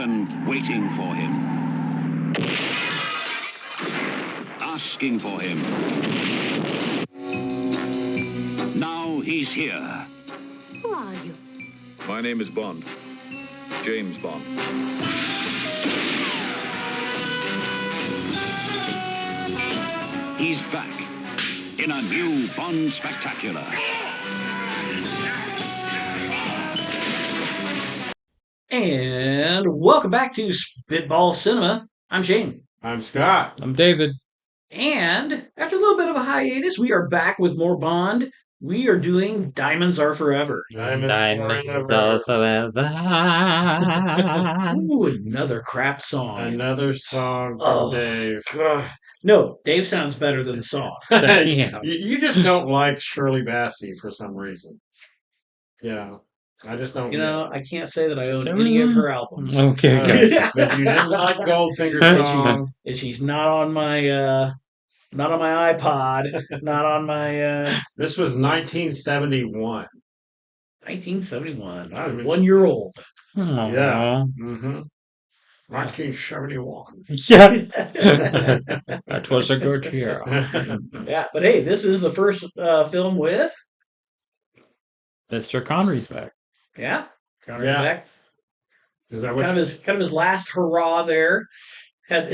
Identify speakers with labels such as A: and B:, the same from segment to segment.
A: even waiting for him. Asking for him. Now he's here.
B: Who are you?
C: My name is Bond. James Bond.
A: He's back in a new Bond spectacular.
D: And welcome back to Spitball Cinema. I'm Shane.
E: I'm Scott.
F: I'm David.
D: And after a little bit of a hiatus, we are back with more Bond. We are doing Diamonds Are Forever.
F: Diamonds are forever.
D: Ooh, another crap song.
E: Another song from Dave.
D: No, Dave sounds better than the song.
E: You just don't like Shirley Bassey for some reason. Yeah. I just don't.
D: I can't say that I own any of her albums.
F: Okay, good.
E: But you didn't like Goldfinger's song.
D: And she's not on my iPod, not on my
E: This was 1971.
D: 1971. I was 1 year old.
E: Yeah. Mm-hmm. 1971.
F: Yeah. That was a good year.
D: Yeah, but hey, this is the first film with
F: Mr. Connery's back.
D: Yeah. Connery's
E: Yeah.
D: back.
E: Is that what
D: Kind of his last hurrah there. Had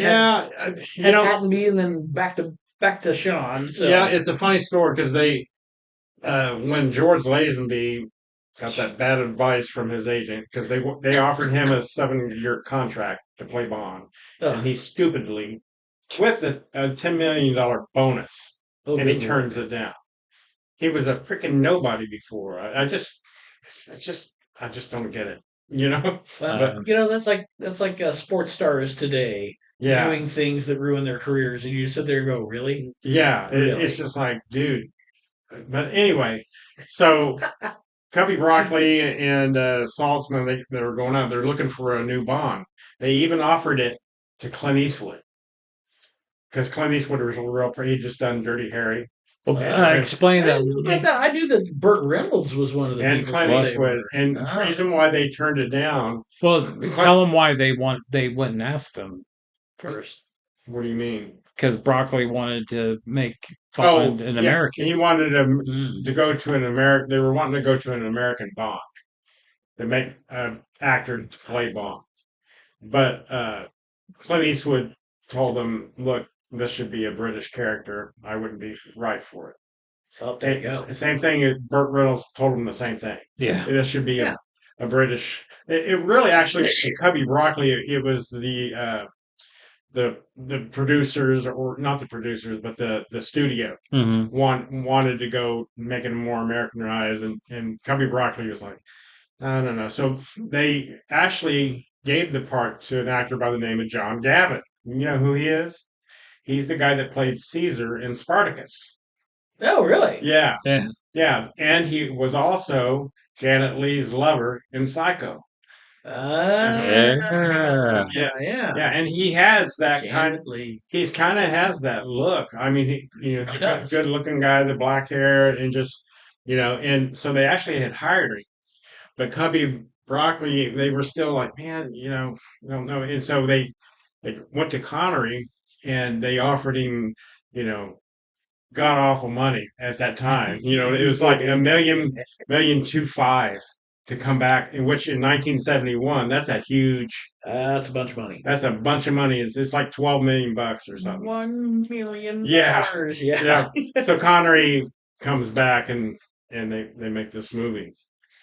D: me and then back to Sean. So.
E: Yeah, it's a funny story because they when George Lazenby got that bad advice from his agent because they offered him a 7-year contract to play Bond, and he stupidly, with a $10 million bonus, and he turns it down. He was a freaking nobody before. I just don't get it.
D: That's like sports stars today doing things that ruin their careers, and you just sit there and go, really?
E: Yeah,
D: really?
E: It's just like, dude. But anyway, so Cubby Broccoli and Saltzman, they were going out. They're looking for a new Bond. They even offered it to Clint Eastwood because Clint Eastwood was real. He'd just done Dirty Harry.
F: Explain that.
D: I knew that Burt Reynolds was one of the
E: and
D: people.
E: Clint Eastwood. And the reason why they turned it down.
F: Well, tell them why they went and asked them first.
E: What do you mean?
F: Because Broccoli wanted to make Bond an American.
E: He wanted to go to an American. They were wanting to go to an American Bond. They make an actor play Bond. But Clint Eastwood told them, look, this should be a British character. I wouldn't be right for it.
D: Oh, there you go.
E: Same thing. Burt Reynolds told him the same thing.
F: Yeah.
E: This should be a British. It really actually, Cubby Broccoli, it was the producers, or not the producers, but the studio wanted to go make it more Americanized, and Cubby Broccoli was like, no. So they actually gave the part to an actor by the name of John Gavin. You know who he is? He's the guy that played Caesar in Spartacus.
D: Oh, really?
E: Yeah. And he was also Janet Leigh's lover in Psycho.
D: Yeah.
E: And he has that kind of. He's kind of has that look. I mean, good looking guy, the black hair, and just and so they actually had hired him, but Cubby Broccoli, they were still like, man, don't know, and so they went to Connery and they offered him, god awful money at that time. It was like $1.25 million to come back, in which in 1971, that's a huge.
D: That's a bunch of money.
E: That's a bunch of money. It's like $12 million or something.
D: $1 million.
E: Yeah. So Connery comes back and they make this movie.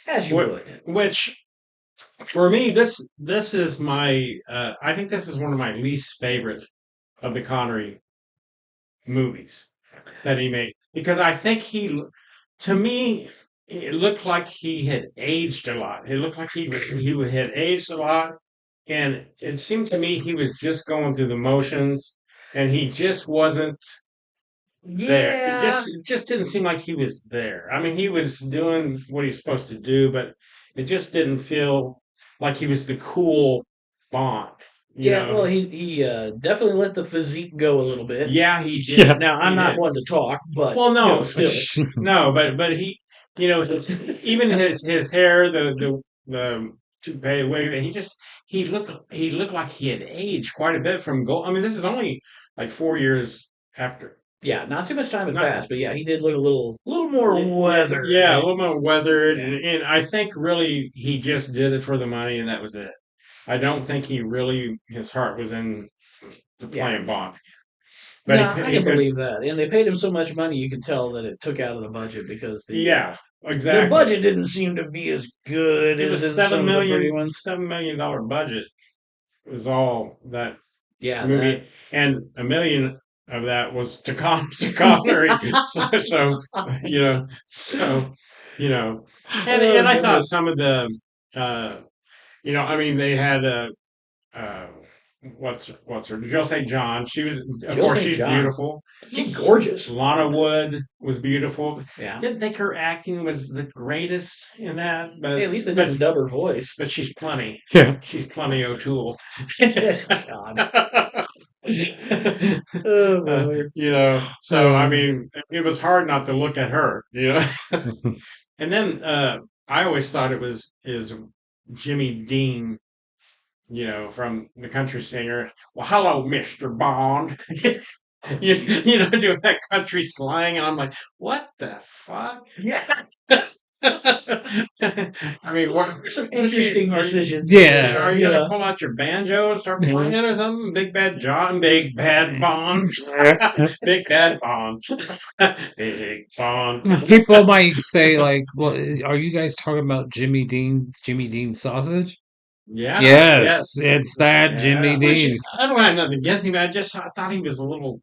D: As you would.
E: Which, for me, this is my. I think this is one of my least favorite of the Connery movies that he made, because I think to me, it looked like he had aged a lot. It looked like he had aged a lot, and it seemed to me he was just going through the motions, and he just wasn't there. It just didn't seem like he was there. I mean, he was doing what he's supposed to do, but it just didn't feel like he was the cool Bond.
D: Well, he definitely let the physique go a little bit.
E: Yeah, he did.
F: Yeah.
D: Now, I'm not one to talk, but
E: no,
D: still.
E: no, but he, even his hair, the to pay away. He looked like he had aged quite a bit from Gold. I mean, this is only like 4 years after.
D: Yeah, not too much time had
E: Not-
D: passed, but yeah, he did look a little more weathered.
E: Yeah, a little more weathered,
D: Yeah.
E: and I think really he just did it for the money, and that was it. I don't think he really his heart was in to playing Bond. But
D: No, I can believe that. And they paid him so much money, you can tell that it took out of the budget because the
E: exactly.
D: budget didn't seem to be as good
E: It
D: as
E: was
D: in some of the pretty ones.
E: $7 million budget was all that
D: Yeah,
E: movie, and $1 million of that was to Connery. so you know, so you know, and I thought some of the, I mean, they had uh, what's her? Jose John. She was, of course, she's beautiful.
D: She's gorgeous.
E: Lana Wood was beautiful.
D: Yeah.
E: Didn't think her acting was the greatest in that, but
D: Hey, at least they didn't dub her voice.
E: But she's plenty.
F: Yeah.
E: She's plenty O'Toole.
D: God. Oh,
E: So I mean, it was hard not to look at her, And then I always thought it was Jimmy Dean, from the country singer. Well, hello, Mr. Bond. Doing that country slang, and I'm like, what the fuck?
D: Yeah.
E: I mean, what
D: some interesting decisions?
F: Yeah.
E: Are you gonna pull out your banjo and start playing it or something? Big Bad John, Big Bad Bond, Big Bad Bond, Big Bond.
F: People might say like, "Well, are you guys talking about Jimmy Dean sausage?"
E: Yeah.
F: Yes, it's that Jimmy Dean.
E: I don't have nothing against him. I thought he was it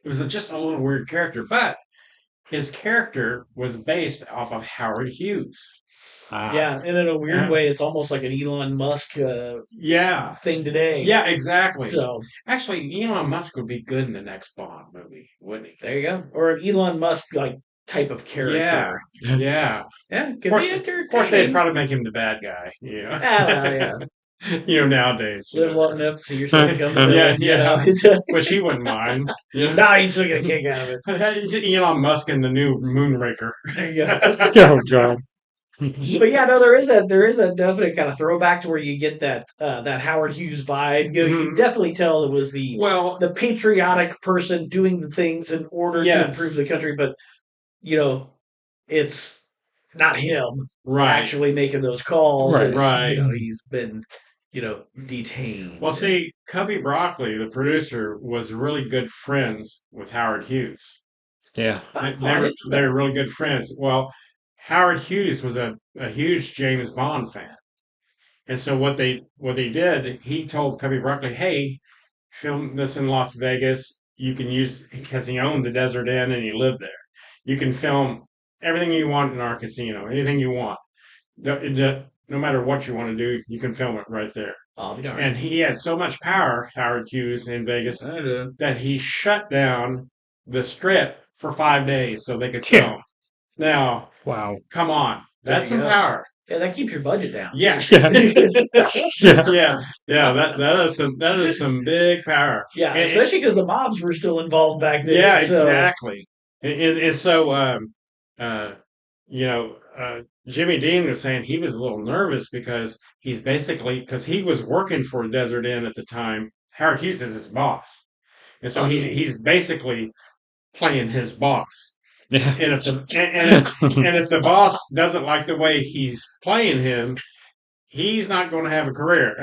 E: was just a little weird character, but his character was based off of Howard Hughes.
D: Yeah, and in a weird way, it's almost like an Elon Musk thing today.
E: Yeah, exactly.
D: So
E: actually, Elon Musk would be good in the next Bond movie, wouldn't he?
D: There you go. Or an Elon Musk type of character.
E: Yeah.
D: Of
E: course, they'd probably make him the bad guy.
D: Yeah.
E: Nowadays.
D: Live long enough to see yourself become the
E: villain. Which he wouldn't mind.
D: No, he's still gonna kick out of it.
E: Elon Musk and the new Moonraker.
D: There you go.
F: Oh God.
D: But yeah, no, there is a definite kind of throwback to where you get that Howard Hughes vibe. You can definitely tell it was the patriotic person doing the things in order to improve the country, but it's not him actually making those calls.
E: Right.
D: He's been detained.
E: Well, see, Cubby Broccoli, the producer, was really good friends with Howard Hughes.
F: Yeah.
E: They were really good friends. Well, Howard Hughes was a huge James Bond fan. And so what they did, he told Cubby Broccoli, hey, film this in Las Vegas. You can use, because he owned the Desert Inn and he lived there. You can film everything you want in our casino, anything you want. No matter what you want to do, you can film it right there.
D: I'll be darned.
E: And he had so much power, Howard Hughes, in Vegas, that he shut down the Strip for 5 days so they could film. Now,
F: wow,
E: come on, that's some power.
D: Yeah, that keeps your budget down.
E: Yeah, That is some big power.
D: Yeah, especially because the mobs were still involved back then.
E: Yeah, exactly. And so, Jimmy Dean was saying he was a little nervous because because he was working for Desert Inn at the time. Howard Hughes is his boss, and so he's basically playing his boss.
F: Yeah.
E: And if the boss doesn't like the way he's playing him, he's not going to have a career.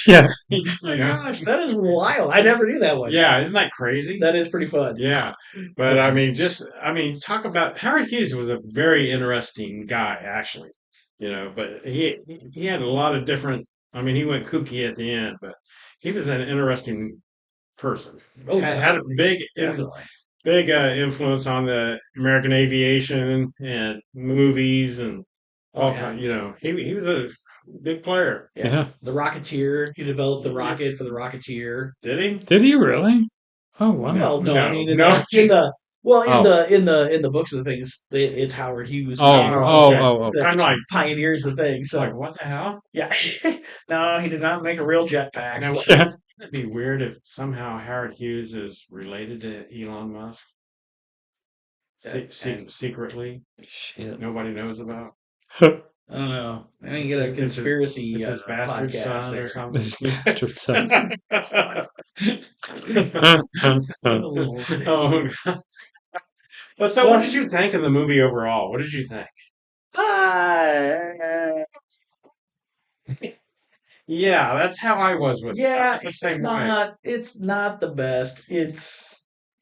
F: Yeah.
D: Oh my gosh, that is wild. I never knew that one.
E: Yeah, isn't that crazy?
D: That is pretty fun.
E: Yeah. But I mean, talk about Howard Hughes was a very interesting guy, actually. But he had a lot of different, he went kooky at the end, but he was an interesting person.
D: Oh,
E: had a big influence on the American aviation and movies and all kinds. He was a big player.
F: Yeah.
D: The Rocketeer. He developed the rocket for the Rocketeer.
E: Did he?
F: Did he really? Oh wow.
D: Well, no. I mean, in the books of the things, it's Howard Hughes.
F: Oh.
E: I'm like
D: pioneers the thing. So
E: like, what the hell?
D: Yeah. No, he did not make a real jetpack.
E: Now, wouldn't it be weird if somehow Howard Hughes is related to Elon Musk? Secretly?
F: Shit.
E: Nobody knows about?
D: I don't know. I didn't
E: It's
D: get a
E: his, it's his,
D: conspiracy
E: it's his bastard
D: podcast
E: son or
D: there.
E: something.
F: This bastard son.
D: Oh,
E: Oh, well, so what did you think of the movie overall? What did you think?
D: uh,
E: Yeah, that's how I was with it. I
D: yeah,
E: was the same way.
D: it's not the best.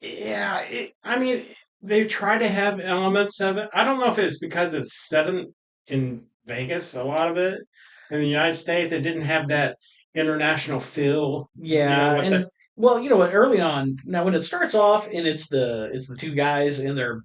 E: Yeah, I mean, they try to have elements of it. I don't know if it's because it's set in Vegas, a lot of it. In the United States, it didn't have that international feel,
D: Yeah,
E: with
D: and
E: the,
D: well, you know what, early on, now when it starts off and it's the two guys and they're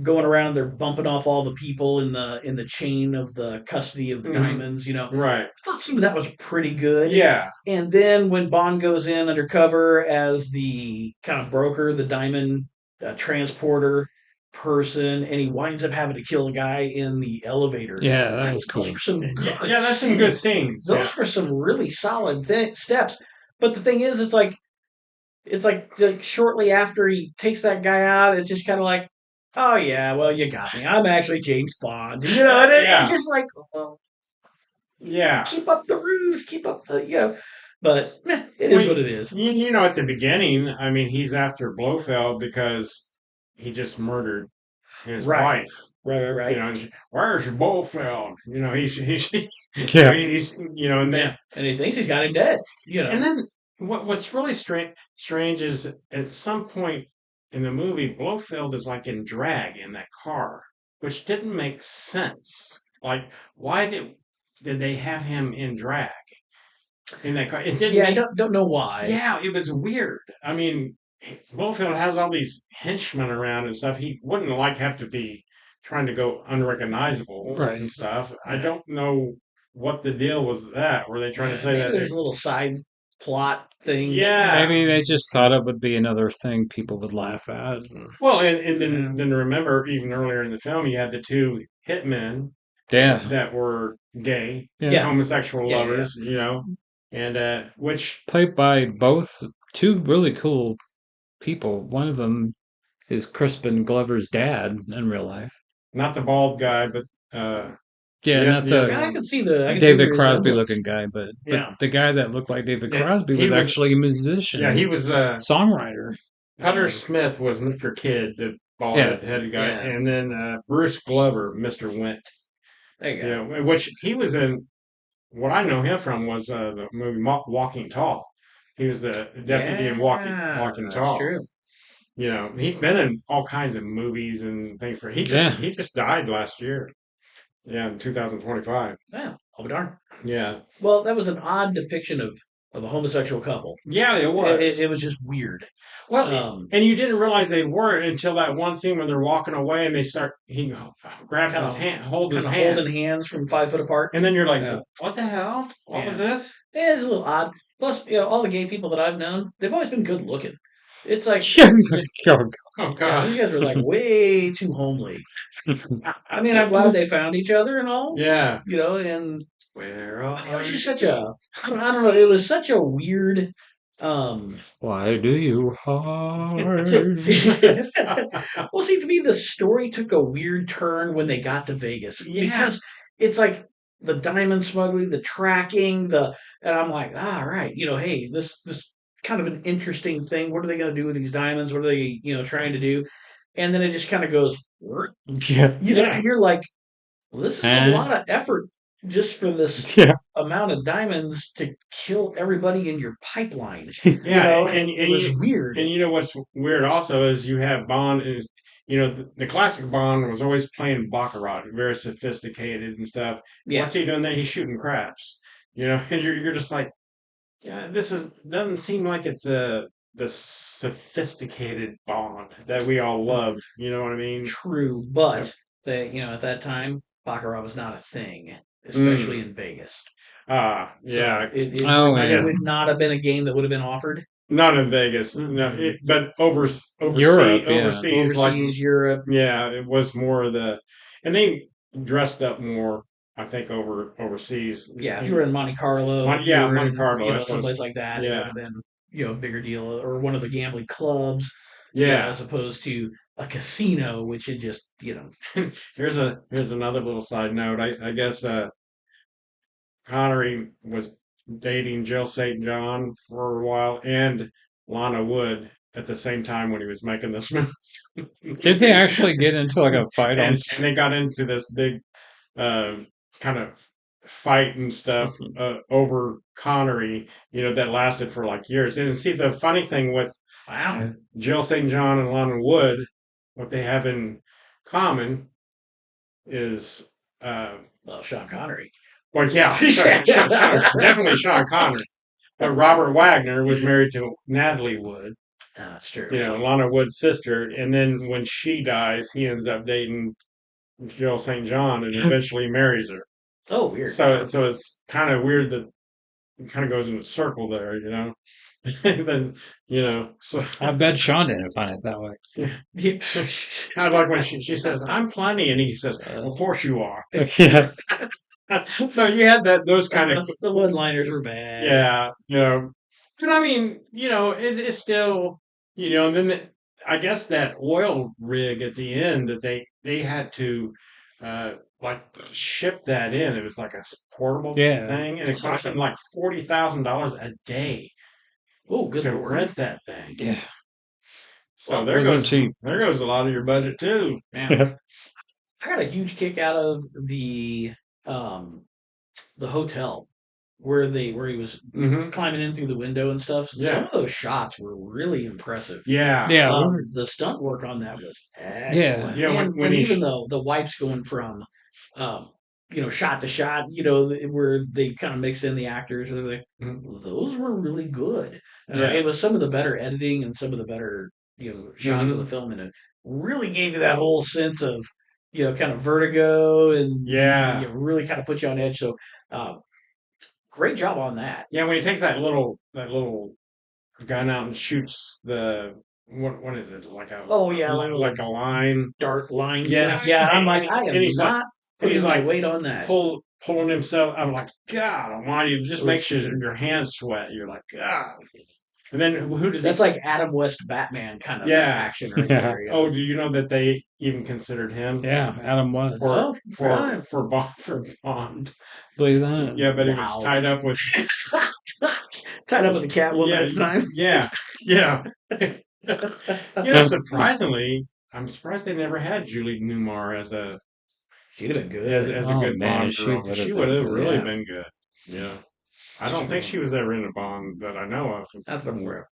D: going around, they're bumping off all the people in the chain of the custody of the
E: Mhm.
D: diamonds, you know.
E: Right.
D: I thought some of that was pretty good.
E: Yeah.
D: And then when Bond goes in undercover as the kind of broker, the diamond transporter person, and he winds up having to kill a guy in the elevator.
F: Yeah, that was
D: Those
F: cool.
D: were some good
E: Yeah, that's some good
D: scenes.
E: scenes. Yeah.
D: Those were some really solid steps. But the thing is, it's like shortly after he takes that guy out, it's just kind of like, oh yeah, well you got me. I'm actually James Bond. You know, and
E: Yeah.
D: it's just like, well,
E: Yeah.
D: keep up the ruse, keep up the But it
E: Well,
D: is what it is.
E: at the beginning, I mean, he's after Blofeld because he just murdered his
D: Right,
E: wife.
D: right.
E: And where's Blofeld? He's
F: Yeah.
E: and then
D: Yeah, and he thinks he's got him dead. You know.
E: and then what's really strange is at some point in the movie, Blofeld is like in drag in that car, which didn't make sense. Like, why did they have him in drag in that car? It didn't
D: Yeah, I
E: make.
D: don't know why.
E: Yeah, it was weird. I mean, Blofeld has all these henchmen around and stuff. He wouldn't have to be trying to go unrecognizable
F: Right.
E: and stuff. I don't know what the deal was with that. Were they trying to say
D: Maybe
E: that?
D: there's a little side plot thing.
E: Yeah.
F: Maybe they just thought it would be another thing people would laugh at.
E: Well, and
D: Yeah.
E: then remember, even earlier in the film, you had the two hitmen
F: Yeah.
E: that were gay,
F: Yeah.
E: homosexual
D: Yeah.
E: lovers, and which
F: Played by both two really cool people. One of them is Crispin Glover's dad in real life.
E: not the bald guy, but
F: Yeah, not
E: the other
F: the
D: I
E: one.
D: can see the
F: David Crosby
D: resemblance.
F: looking guy, but
D: Yeah.
F: the guy that looked like David
E: Yeah,
F: Crosby
E: he
F: was
E: was.
F: actually a musician,
E: Yeah, he was.
F: songwriter.
E: Hunter Smith was Mr. Kidd, the bald
F: Yeah.
E: headed guy,
D: Yeah.
E: and then Bruce Glover, Mr. Wint.
D: There you go.
E: Which he was in. What I know him from was the movie Walking Tall. He was the deputy in Walking
D: That's
E: Tall.
D: true.
E: He's been in all kinds of movies and things. He just died last year. Yeah, in 2025.
D: Yeah, I'll be darned.
E: Yeah.
D: Well, that was an odd depiction of a homosexual couple.
E: Yeah, it was.
D: It was just weird.
E: Well, and you didn't realize they weren't until that one scene when they're walking away and he grabs his hand, holds his hand.
D: Holding hands from 5 foot apart.
E: And then you're like, what the hell? What was this?
D: Yeah, it's a little odd. Plus, all the gay people that I've known, they've always been good looking. It's like,
E: Oh, God.
D: you guys are like way too homely. I mean, I'm glad they found each other and all.
E: Yeah.
D: And
E: Where
D: it was just such a, I don't know, it was such a weird,
F: Why do you hard?
D: well, see, to me, the story took a weird turn when they got to Vegas because it's like the diamond smuggling, the tracking, and I'm like, right, hey, this kind of an interesting thing. What are they going to do with these diamonds? What are they, trying to do? And then it just kind of goes,
F: Yeah.
D: and you're like, well, this is a lot of effort just for this amount of diamonds to kill everybody in your pipeline.
E: Yeah,
D: and it was weird.
E: And what's weird also is you have Bond is the classic Bond was always playing baccarat, very sophisticated and stuff.
D: Yeah.
E: What's he doing there? He's shooting craps. And you're just like, yeah, doesn't seem like it's the sophisticated Bond that we all loved. You know what I mean?
D: True, but at that time, baccarat was not a thing, especially in Vegas.
E: Yeah.
D: It would not have been a game that would have been offered.
E: Not in Vegas, no, but overseas,
D: overseas, Europe.
E: Yeah, it was more of and they dressed up more. I think overseas.
D: Yeah, if you were in Monte Carlo,
E: Monte Carlo,
D: someplace like that, it would have been a bigger deal, or one of the gambling clubs.
E: Yeah,
D: as opposed to a casino, which had just
E: Here's another little side note. I guess Connery was dating Jill St. John for a while and Lana Wood at the same time when he was making this movie.
F: Did they actually get into like a fight on?
E: And they got into this big kind of fight and stuff over Connery, that lasted for like years. And see, the funny thing with Jill St. John and Lana Wood, what they have in common is
D: Sean Connery.
E: well, yeah, definitely Sean Connery. But Robert Wagner was married to Natalie Wood.
D: That's true.
E: Lana Wood's sister, and then when she dies, he ends up dating Jill St. John and eventually marries her.
D: Oh, weird.
E: So it's kind of weird that it kind of goes in a circle there, then, so.
F: I bet Sean didn't find it that way.
E: Kind of like when she says, I'm plenty, and he says, of course you are.
F: Yeah.
E: So you had those kind of.
D: The one-liners were bad.
E: Yeah, but I mean, it's still, and then I guess that oil rig at the end that they had to, like ship that in. It was like a portable thing, and it cost them like $40,000 a day.
D: Oh, good
E: to
D: Lord.
E: rent that thing.
F: Yeah.
E: So there goes a lot of your budget too.
D: Man. I got a huge kick out of the hotel where he was climbing in through the window and stuff.
E: Yeah.
D: Some of those shots were really impressive.
E: Yeah.
D: The stunt work on that was excellent.
E: Yeah.
D: And even though the wipes going from shot to shot, where they kind of mix in the actors, those were really good. It was some of the better editing and some of the better shots of the film, and it really gave you that whole sense of kind of vertigo and really kind of put you on edge. So great job on that.
E: Yeah, when he takes that little gun out and shoots the what is it, like a like a line,
D: dart line.
E: Yeah.
D: I'm like, I am not putting my weight on that.
E: Pulling himself. I'm like, God Almighty! It just makes your hands sweat. You're like, God. And then who does
D: that's like Adam West Batman kind of action right there.
E: Oh, do you know that they even considered him?
F: Yeah, Adam West
E: for Bond.
F: Believe that?
E: Yeah, but he was tied up with
D: a Catwoman at the time.
E: Yeah. Surprisingly, I'm surprised they never had Julie Newmar as a.
D: She'd have been good
E: as a good Bond girl. She would have really been good. Yeah. I don't think she was ever in a Bond that I know of.
D: That's what I'm aware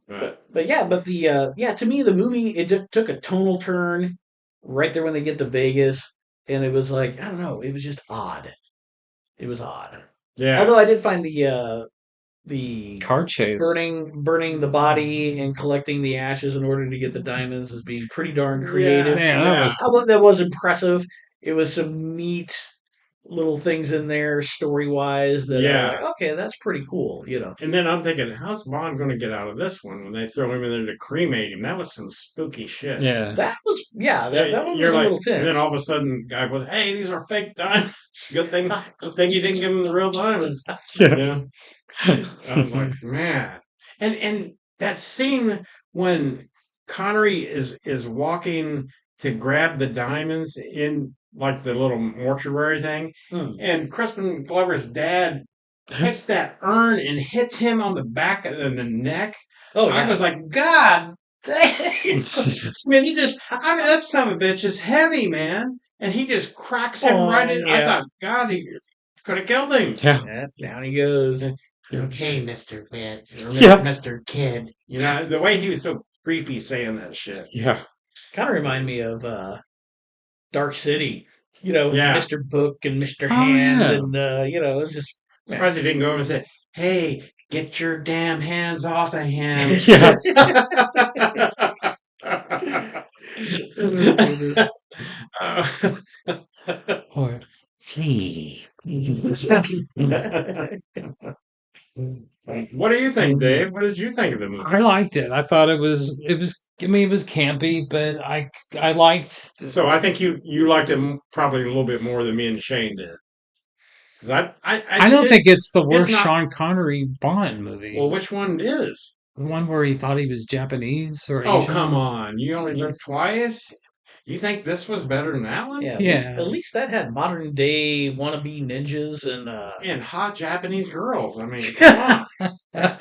D: of. But to me, the movie, it took a tonal turn right there when they get to Vegas. And it was like, I don't know, it was just odd. It was odd.
E: Yeah.
D: Although I did find the
F: car chase,
D: burning the body and collecting the ashes in order to get the diamonds as being pretty darn creative. That was impressive. It was some neat little things in there story-wise that are like, okay, that's pretty cool,
E: And then I'm thinking, how's Bond going to get out of this one when they throw him in there to cremate him? That was some spooky shit.
F: Yeah.
D: That was, that one was a little tense.
E: And then all of a sudden, the guy goes, hey, these are fake diamonds. Good thing you didn't give him the real diamonds.
F: Yeah.
E: I was like, man. And that scene when Connery is walking to grab the diamonds in like the little mortuary thing, and Crispin Glover's dad hits that urn and hits him on the back of the neck.
D: Oh, yeah.
E: I was like, God dang! That son of a bitch is heavy, man, and he just cracks him right in. Yeah. I thought, God, he could have killed him.
D: Yeah, down he goes.
E: Okay, Mr. Mr. Kid. The way he was so creepy saying that shit.
F: Yeah.
D: Kind of remind me of Dark City, Mr. Book and Mr. Hand, and it's just.
E: Surprised he didn't go over and say, "Hey, get your damn hands off of him."
F: Yeah.
E: Sweetie. What do you think, Dave? What did you think of the movie?
F: I liked it. I thought it was campy, but I liked.
E: So I think you liked it probably a little bit more than me and Shane did.
F: I don't think it's the worst Sean Connery Bond movie.
E: Well, which one is?
F: The one where he thought he was Japanese or
E: Oh,
F: Asian.
E: come on. You only live twice? You think this was better than that one?
D: Yeah,
F: Yeah.
D: at least that had modern day wannabe ninjas and
E: And hot Japanese girls. I mean, come on.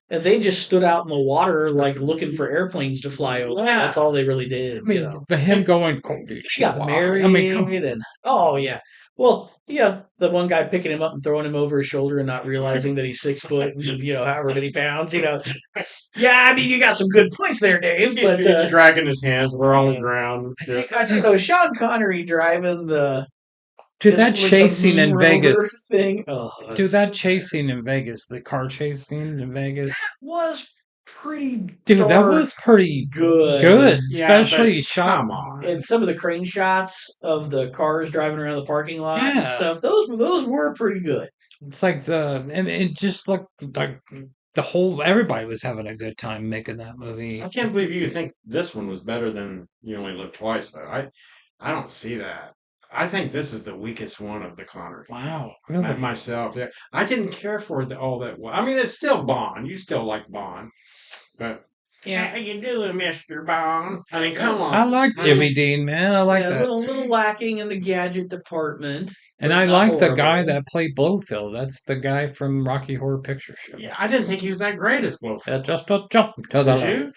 D: and they just stood out in the water like looking for airplanes to fly over.
E: Yeah.
D: That's all they really did.
F: I mean, but him going,
D: She got married.
F: I mean, come on.
D: And oh yeah. Well, yeah, the one guy picking him up and throwing him over his shoulder and not realizing that he's 6 foot and however many pounds. Yeah, I mean, you got some good points there, Dave. But
E: He's dragging his hands. We're on the ground.
D: I don't know, Sean Connery driving the
F: Dude, that
D: like the
F: chase scene in
D: Moon Rover
F: Vegas.
D: thing. Oh,
F: Dude, that chase scene in Vegas, the car chase scene in Vegas.
D: was pretty.
F: Dude, that
D: darn
F: was pretty
D: good.
F: good.
E: Yeah,
F: Especially
E: but
F: shot.
E: come on.
D: And some of the crane shots of the cars driving around the parking lot and
F: Yeah.
D: stuff, those were pretty good.
F: It's like and it just looked like the whole, everybody was having a good time making that movie.
E: I can't believe you think this one was better than You Only Live Twice, though. I don't see that. I think this is the weakest one of the Connery.
F: Wow. Really?
E: Myself, yeah. I didn't care for it all that well. I mean, it's still Bond. You still like Bond. But, yeah, how you doing, Mr. Bond? I mean, come on.
F: I like Jimmy Dean, man. I like that.
D: A little lacking in the gadget department.
F: And I like the guy that played Blofeld. That's the guy from Rocky Horror Picture Show.
E: Yeah, I didn't think he was that great as Blofeld.
F: Just a jump to the
E: Did
F: left.
E: you?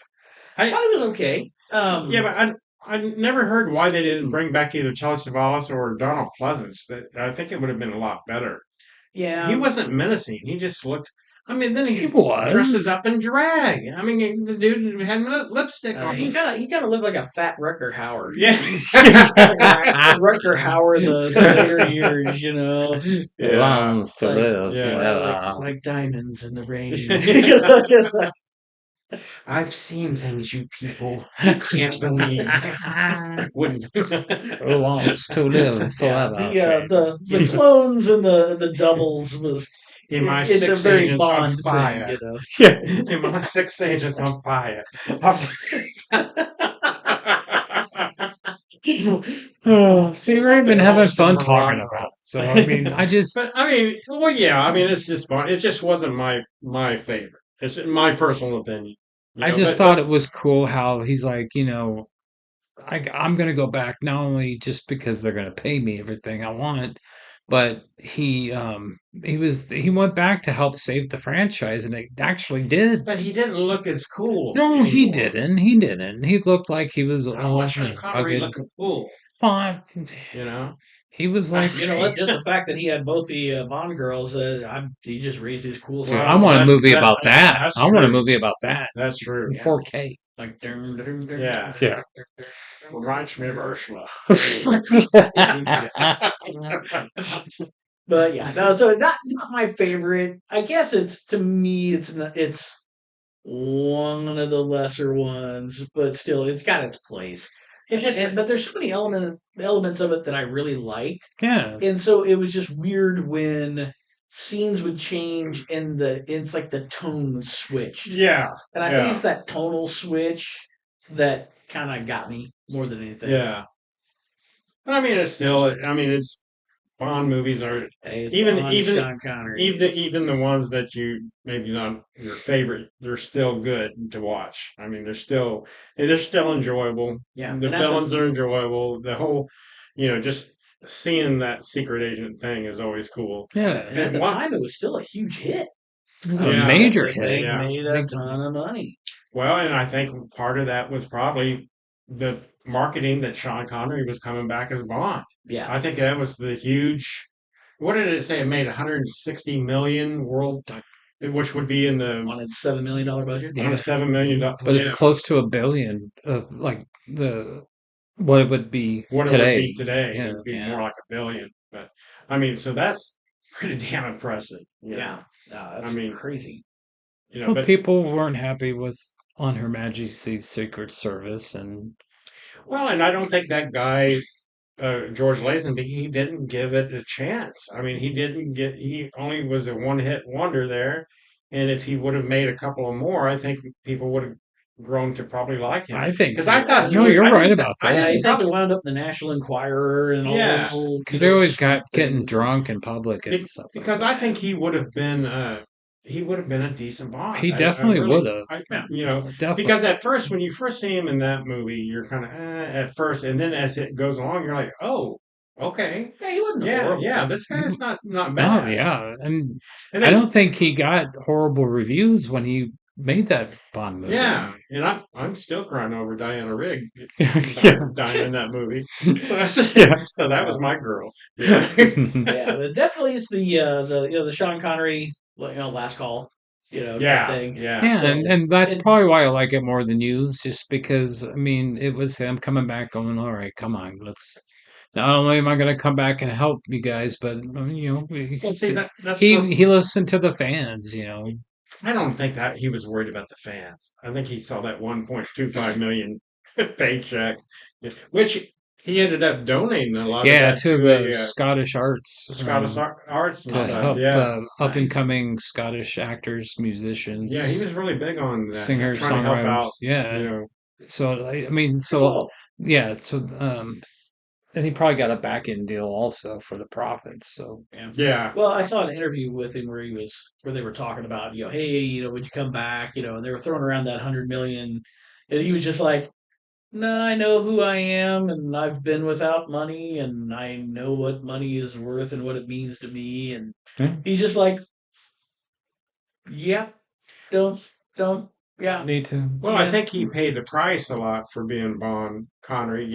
D: I thought it was okay.
E: Yeah, but I never heard why they didn't bring back either Telly Savalas or Donald Pleasance. I think it would have been a lot better.
D: Yeah.
E: He wasn't menacing. He just looked. I mean, then he
F: was.
E: dresses up in drag. I mean, the dude had lipstick on.
D: He kind of looked like a fat Rucker Howard.
E: Yeah.
D: Rucker Howard the later years,
E: Yeah.
F: Longs to live.
E: Yeah.
D: Like diamonds in the rain.
E: I've seen things you people can't believe. Wouldn't.
F: Longs to live forever.
D: The clones and the doubles was.
E: In my
D: It's
E: six
D: a very
E: agents on
D: Bond
E: fire.
D: thing,
E: Yeah. In my 6 agents on fire.
F: See, we've been having fun talking about it. So, I mean,
E: well, yeah, I mean, it's just fun. It just wasn't my favorite. It's my personal opinion.
F: I just thought it was cool how he's like, I'm going to go back not only just because they're going to pay me everything I want, but he went back to help save the franchise, and it actually did.
E: But he didn't look as cool.
F: No,
E: anymore.
F: he didn't. He didn't. He looked like he was
E: Sean Connery looking cool.
F: Fine. He was like,
D: what? Just the fact that he had both the Bond girls, he just raised his cool.
F: Well, I want a movie about that. I want a movie about that.
E: That's true.
F: In 4K.
D: Like,
E: yeah. Reminds me of Ursula.
D: But yeah, no, so not my favorite. I guess to me, it's one of the lesser ones, but still, it's got its place. But there's so many elements of it that I really liked.
F: Yeah.
D: And so it was just weird when scenes would change and it's like the tone switched.
E: Yeah.
D: And I think it's that tonal switch that kind of got me more than anything.
E: Yeah. But I mean, it's Bond movies are even
D: Sean Connery.
E: even the ones that you maybe not your favorite, they're still good to watch. I mean, they're still enjoyable.
D: Yeah,
E: the villains are enjoyable. The whole, just seeing that secret agent thing is always cool.
F: Yeah,
D: and at the time it was still a huge hit.
F: It was a major hit.
D: They made a ton of money.
E: Well, and I think part of that was probably the marketing that Sean Connery was coming back as Bond.
D: Yeah.
E: I think that was the huge. What did it say? It made 160 million world, which would be on
D: its $7 million budget.
E: On a $7 million,
F: but it's close to $1 billion of like what it would be today.
E: It would be today,
F: yeah.
E: It would be more like $1 billion. But I mean, so that's pretty damn impressive.
D: Yeah, that's crazy.
F: But people weren't happy with On Her Majesty's Secret Service, and
E: I don't think that guy. George Lazenby, he didn't give it a chance. I mean, he only was a one-hit wonder there. And if he would have made a couple of more, I think people would have grown to probably like him.
F: I think.
E: Because I thought...
F: you're right about that.
D: He probably wound up in the National Enquirer and all.
E: Yeah.
F: Because they always got getting drunk in public and stuff.
E: Because I think he would have been he would have been a decent Bond.
F: He definitely would have.
E: Definitely. Because at first, when you first see him in that movie, you're kind of at first, and then as it goes along, you're like, oh, okay,
D: Yeah, he wasn't horrible.
E: yeah, this guy's not
F: Oh
E: bad.
F: yeah, and
E: And
F: I
E: then,
F: don't think he got horrible reviews when he made that Bond movie.
E: yeah, and I'm still crying over Diana Rigg
F: Yeah.
E: dying in that movie.
F: Yeah.
E: So that was my girl.
D: Yeah, but definitely it's the Sean Connery last call type thing.
F: Yeah,
D: So,
F: and that's probably why I like it more than you, just because I mean it was him coming back going, all right, come on, let's. Not only am I going to come back and help you guys, but
E: Well, see that's
F: he listened to the fans,
E: I don't think that he was worried about the fans. I think he saw that 1.25 million paycheck, which he ended up donating a lot of
F: Yeah,
E: that
F: to
E: to
F: the
E: a
F: Scottish arts,
E: Scottish arts and
F: to
E: stuff.
F: help
E: Yeah,
F: up and
D: Nice.
F: coming Scottish actors, musicians,
E: yeah, he was really big on that,
F: singers,
E: trying to help
F: songwriters.
E: out.
F: Yeah.
E: You know,
F: So I mean,
D: Cool.
F: yeah, and he probably got a back end deal also for the profits. So
E: yeah.
D: Well, I saw an interview with him where they were talking about, hey, would you come back? And they were throwing around that 100 million, and he was just like, no, I know who I am, and I've been without money, and I know what money is worth and what it means to me, and
F: yeah,
D: he's just like, yeah, don't, yeah,
F: need to.
E: Well, I
D: yeah,
E: think he paid the price a lot for being Bond Connery.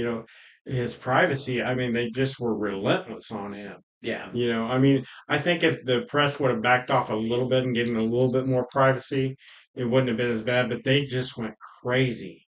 E: His privacy. I mean, they just were relentless on him.
D: yeah.
E: I mean, I think if the press would have backed off a little bit and given him a little bit more privacy, it wouldn't have been as bad. But they just went crazy.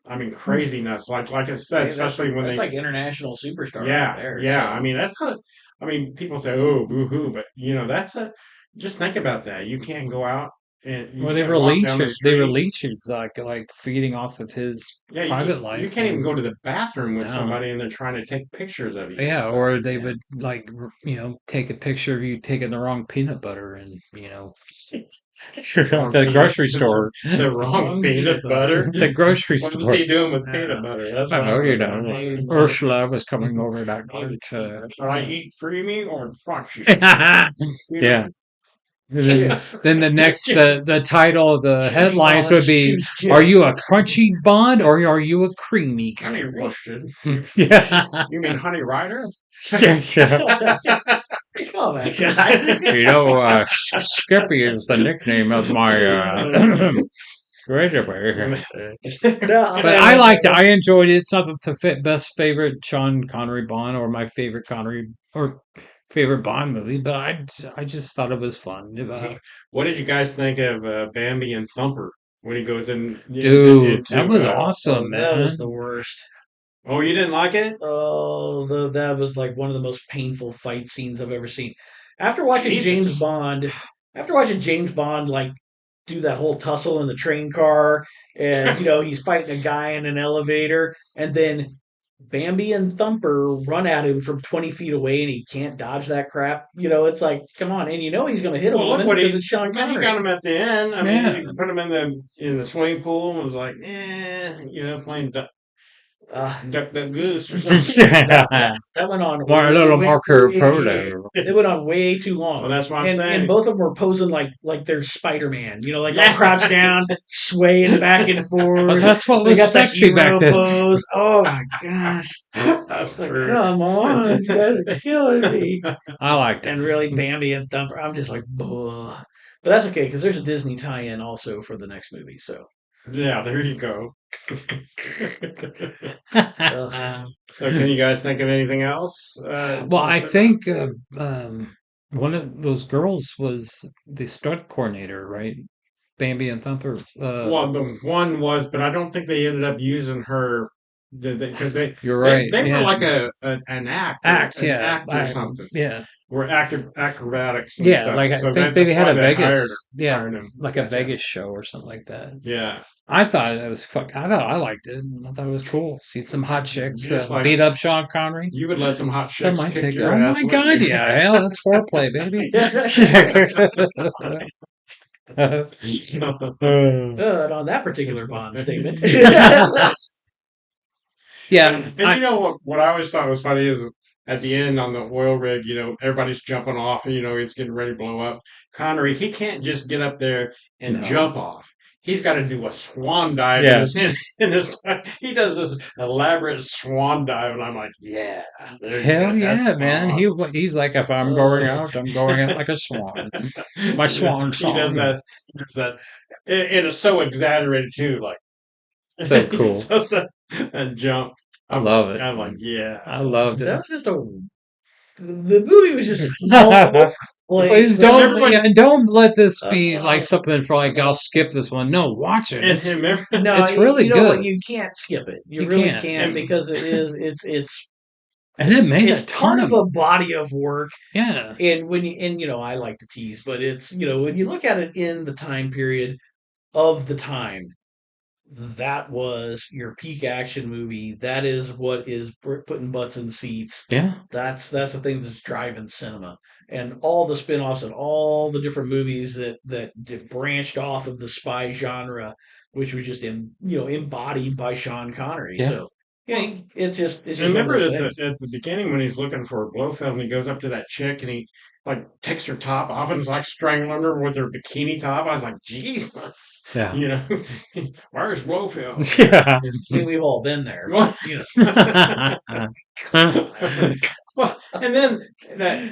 E: I mean, crazy nuts. Like I said,
D: Hey, that's
E: especially when
D: that's
E: they,
D: like international superstar right
E: yeah,
D: there.
E: yeah.
D: So
E: I mean, that's not. I mean, people say, "Oh, boo hoo," but that's a. Just think about that. You can't go out and you
F: Well,
E: can't walk down the
F: they
E: street.
F: release you like feeding off of his
E: Yeah,
F: private
E: you
F: life.
E: can't even go to the bathroom with
F: No.
E: somebody and they're trying to take pictures of you and
F: Yeah,
E: stuff.
F: or they
D: yeah.
F: would take a picture of you taking the wrong peanut butter and
E: Wrong
F: the
E: peanut-
F: grocery store.
E: The wrong peanut butter.
F: The grocery
E: What was
F: store.
E: he doing with peanut butter? That's what I
F: Oh,
E: want to know.
F: Ursula was coming over that night.
E: Should I eat creamy or crunchy?
F: Yeah.
E: Yeah.
F: Then the title of the
D: Choosy
F: headlines
D: Bond,
F: would be,
D: choose
F: "Are
D: Jif.
F: you a crunchy Bond or are you a creamy
E: Honey
F: Connery?"
E: roasted.
F: Yeah.
E: You mean Honey Rider?
F: Yeah.
D: Nice callback, guy.
F: Skippy is the nickname of my graduate.
D: No,
F: But I liked it. I enjoyed it. It's not the best favorite Sean Connery Bond or my favorite Connery or favorite Bond movie, but I just thought it was fun.
E: What did you guys think of Bambi and Thumper when he goes
F: Dude, that
E: into
F: was awesome,
D: that
F: man.
D: was the worst.
E: Oh, you didn't like it?
D: Oh, that was like one of the most painful fight scenes I've ever seen. After watching
E: Jesus.
D: James Bond like do that whole tussle in the train car, and he's fighting a guy in an elevator, and then Bambi and Thumper run at him from 20 feet away, and he can't dodge that crap. It's like, come on, and he's going to hit a
E: Well, look
D: woman
E: what
D: because it's Sean
E: he
D: Connery.
E: got him at the end. I
F: Yeah.
E: mean, he put him in the swimming pool and was like, playing duck goose or something.
D: That went on
F: More a little more
D: way,
F: proto.
D: it went on way too long.
E: Well, that's what I'm
D: and
E: saying.
D: both of them were posing like they're Spider-Man, all crouched down, swaying back and forth.
F: But that's what
D: They
F: was
D: got that
F: sexy back
D: hero
F: then.
D: pose. Oh my gosh.
E: That's
D: Like,
E: true.
D: come on, you guys are killing me.
F: I liked it.
D: And really, Bambi and Thumper, I'm just like, ugh. But that's okay, because there's a Disney tie-in also for the next movie, so.
E: Yeah, there you go.
D: Ugh.
E: So, can you guys think of anything else?
F: Well, I think one of those girls was the stunt coordinator, right? Bambi and Thumper.
E: Well, the one was, but I don't think they ended up using her because
F: You're right.
E: they were
F: yeah.
E: like an act or something.
F: Yeah.
E: Were acrobatics and
F: Yeah,
E: stuff.
F: like I
E: So
F: think
E: that's
F: they had
E: why
F: a
E: they
F: Vegas,
E: hired him.
F: like a
D: Gotcha.
F: Vegas show or something like that.
E: Yeah.
F: I thought it was I thought I liked it. I thought it was cool. See some hot chicks
E: Just like-
F: beat up Sean Connery.
E: You would let some hot
F: Some
E: chicks
F: might
E: kick
F: take it.
E: your
F: Oh
E: ass.
F: my
E: wouldn't
F: god!
E: you?
F: Yeah, hell, that's foreplay, baby.
D: And on that particular Bond statement.
F: Yeah,
E: And what I always thought was funny is at the end on the oil rig, everybody's jumping off and, it's getting ready to blow up. Connery, he can't just get up there and
F: No.
E: jump off. He's got to do a swan dive
F: Yeah.
E: in his he does this elaborate swan dive, and I'm like, yeah, there you
F: Hell
E: go. That's
F: yeah, man.
E: Bond.
F: He's like, if I'm going out, I'm going out like a swan. My swan
E: He does
F: song.
E: that. He does that. And it's so exaggerated too. Like
F: So cool.
E: just a jump.
F: I love it.
E: I'm like, yeah.
F: I loved
D: That
F: it.
D: was just the movie was just all over the place.
F: Please don't,
E: Remember when-
F: yeah, don't let this be like something for like, I'll skip this one. No, watch it.
E: And
F: It's,
E: remember,
D: No,
F: it's really
D: you know what?
F: good.
D: You can't skip it. You
F: You
D: really
F: can't.
D: can't because it is. It's
F: and it made a
D: it's
F: ton
D: part
F: of
D: of a body of work.
F: yeah.
D: And when I like to tease, but it's when you look at it in the time period of the time, that was your peak action movie. That is what is putting butts in seats.
F: Yeah.
D: That's the thing that's driving cinema, and all the spin-offs and all the different movies that branched off of the spy genre, which was just embodied by Sean Connery.
F: Yeah.
D: So it's just
E: remember
D: one of
E: at
D: those things.
E: the beginning when he's looking for Blofeld and he goes up to that chick and he like takes her top off and is like strangling her with her bikini top. I was like, Jesus,
F: Yeah.
E: you know, where's Blofeld?
F: Yeah.
D: We've all been there.
E: Well,
F: Oh,
E: well, and then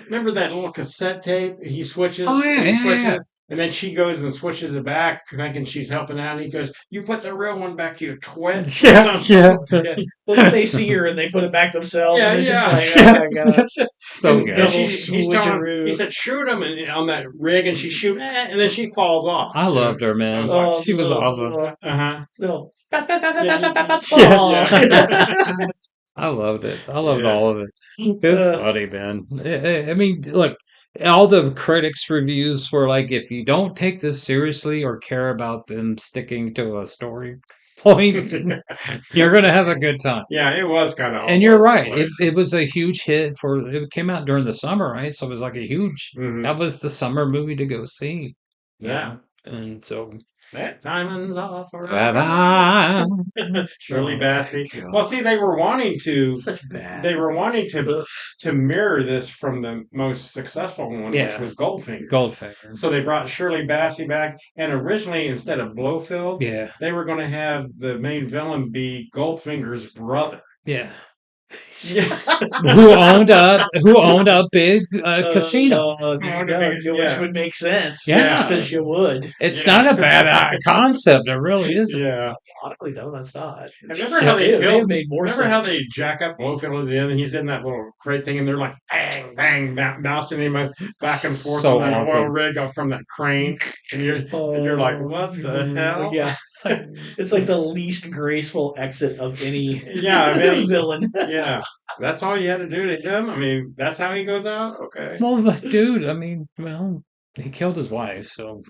E: remember that little cassette tape? He switches.
F: Oh, yeah,
E: he
F: yeah,
E: switches,
F: yeah.
E: and then she goes and switches it back, thinking she's helping out. And he goes, "You put the real one back, you twit."
F: Yeah, yeah.
D: Well, then they see her and they put it back themselves.
E: Yeah,
D: and it's
E: yeah.
D: just like, oh my gosh.
F: So
E: And
F: good.
D: Double
E: he's telling him,
D: switcheroo.
E: he said, "Shoot him!" And on that rig, and she shoot, and then she falls off.
F: I loved her, man.
D: Oh,
F: She was
D: little-
F: awesome.
D: Little.
F: Yeah. I loved it. I loved
E: Yeah.
F: all of it. It's funny, man. I mean, look, all the critics' reviews were like, if you don't take this seriously or care about them sticking to a story point, you're going to have a good time.
E: Yeah, it was kind of.
F: And you're right. It was a huge hit it came out during the summer, right? So it was like a huge,
E: Mhm.
F: that was the summer movie to go see.
E: Yeah.
F: And so,
E: Diamonds off.
F: ta-da!
E: Shirley
D: Oh,
E: Bassey.
D: my God.
E: Well, see, they were wanting to.
D: Such bad.
E: They were wanting
D: Ugh.
E: to mirror this from the most successful one, which
F: Yeah.
E: was Goldfinger.
F: Goldfinger.
E: So they brought Shirley Bassey back, and originally, instead of Blofeld,
F: Yeah.
E: they were going to have the main villain be Goldfinger's brother.
F: Yeah.
E: Yeah.
F: who owned a big casino.
D: Which would make sense.
F: Yeah.
D: Because you would.
F: It's
E: Yeah.
F: not a bad concept. It really isn't.
E: Yeah.
D: Ironically, no, that's not.
E: Remember how they
D: It may have
E: killed?
D: made more
E: Remember
D: sense.
E: how they jack up Blofeld at the end, and he's in that little crate thing, and they're like bang, bang, bouncing him back and forth
F: So
E: on that
F: awesome.
E: oil rig off from that crane, and you're like, what the hell?
D: Yeah, it's like the least graceful exit of any
E: Yeah, of any-
D: villain.
E: Yeah, that's all you had to do to him. I mean, that's how he goes out. Okay.
F: Well, but dude, I mean, he killed his wife, so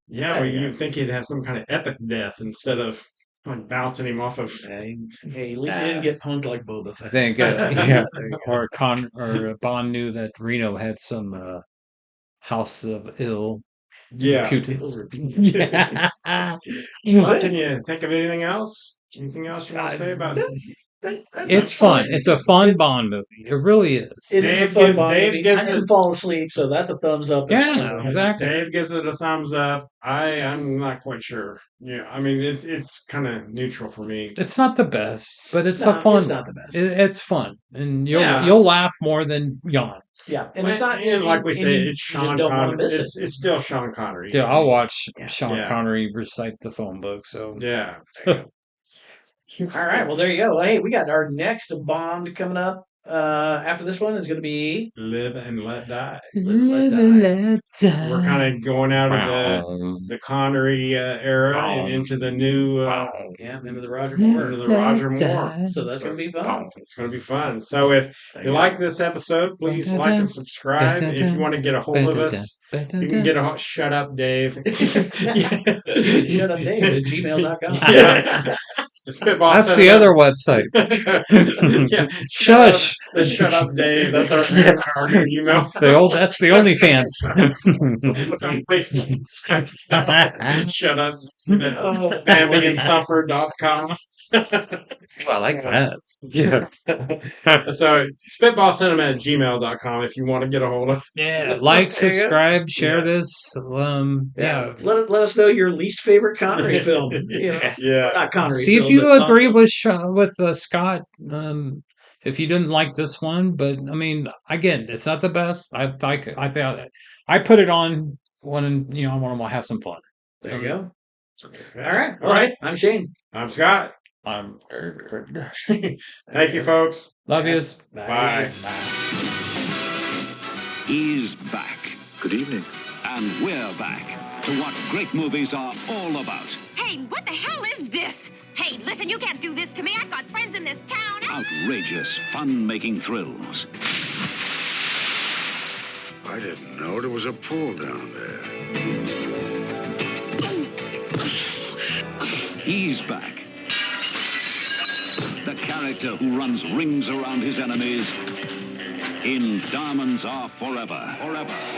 E: Yeah, well, you'd think he'd have some kind of epic death instead of like bouncing him off of.
D: Hey, at least he didn't get punked like Boba
F: I
D: Fett.
F: think, yeah, or Bond knew that Reno had some house of ill
E: Yeah.
F: reputance.
E: Well,
F: Yeah.
E: can you think of anything else? Anything else you want to say about it?
F: It's fun. It's a fun Bond movie. It really is.
D: It is a
E: Dave
D: fun
E: gives-
D: Bond
E: Dave
D: movie.
E: gives
D: I didn't
E: it-
D: fall asleep, so that's a thumbs up.
F: Yeah, exactly.
E: Dave gives it a thumbs up. I'm not quite sure. Yeah, I mean it's kind of neutral for me.
F: It's not the best, but it's
D: No,
F: a fun.
D: it's not the best.
F: It's fun, and
E: Yeah.
F: you'll laugh more than yawn.
D: Yeah, and it's not.
E: And like we
D: and
E: say,
D: you
E: it's
D: just
E: Sean
D: don't want to
E: Connery.
D: miss it.
E: It's still Sean Connery.
F: Dude, I'll watch
D: Yeah.
F: Sean
E: Yeah.
F: Connery recite the phone book. So
E: Yeah.
D: All right, well there you go. Hey, we got our next Bond coming up. After this one is going to be
E: Live and let die.
D: Live and
F: let die.
E: We're kind of going out of the Connery era and into the new
D: into the Roger Moore.
E: into the Roger Moore.
D: So that's going to be fun.
E: It's going to be fun. So if you like this episode, please like and subscribe. If you want to get a hold of us, you can get a shut up, Dave.
D: Shut up, Dave at gmail.com.
E: Yeah. Spitball
F: That's the
E: Cinema.
F: other website.
E: Yeah.
F: Shush.
E: The Shut Up Dave. That's our new email.
F: That's the OnlyFans.
E: Shut up.
D: Oh,
E: BambiandThumper.com.
F: I like that. Yeah.
E: So spitballcinema@gmail.com if you want to get a hold of.
F: Yeah. Like,
D: There you go.
F: subscribe, share
E: Yeah.
F: this. Yeah.
D: Let us know your least favorite Connery film. You know,
E: Yeah.
D: not Connery.
F: See if
D: film,
F: you
D: but
F: agree
D: Bond
F: with Scott. If you didn't like this one, but I mean, again, it's not the best. I thought I put it on when I want to have some fun.
D: film. There you go.
E: Okay.
D: All right. I'm Shane.
E: I'm Scott.
F: I'm very good.
E: Thank you, folks.
F: Love yous.
E: Bye.
A: He's back.
C: Good evening.
A: And we're back to what great movies are all about.
B: Hey, what the hell is this? Hey, listen, you can't do this to me. I've got friends in this town.
A: Outrageous, fun-making thrills.
G: I didn't know there was a pool down there.
A: He's back. The character who runs rings around his enemies in Diamonds Are Forever.